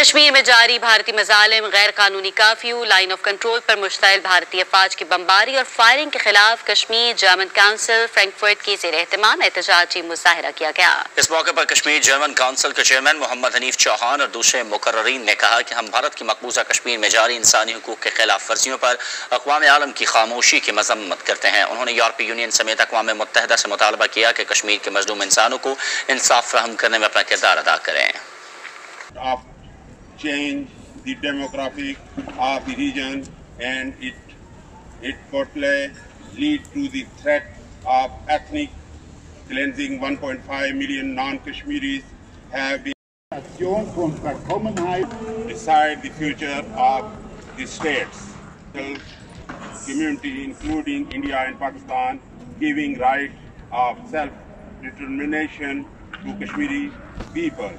कश्मीर में जारी भारतीय मजालिम, गैर कानूनी कर्फ्यू, लाइन ऑफ कंट्रोल पर मुश्तइल भारतीय अफवाज की बमबारी और फायरिंग के खिलाफ कश्मीर जर्मन काउंसिल फ्रैंकफर्ट के ज़ेर एहतमाम एहतजाजी मुजाहिरा किया गया। इस मौके पर कश्मीर जर्मन काउंसिल के चेयरमैन मोहम्मद हनीफ चौहान और दूसरे मुकर्ररीन ने कहा कि हम भारत की मकबूजा कश्मीर में जारी इंसानी हुकूक के खिलाफ वर्जियों पर अक़वाम आलम की खामोशी की मजम्मत करते हैं। उन्होंने यूरोपीय यूनियन समेत अक़वाम मुत्तहिदा से मुतालबा किया कि कश्मीर के मजलूम इंसानों को इंसाफ फराहम करने में अपना किरदार अदा करें। Change the demographic of the region and it portray lead to the threat of ethnic cleansing. 1.5 million non-Kashmiris have been decide the future of the states. Community including India and Pakistan giving right of self-determination to Kashmiri people.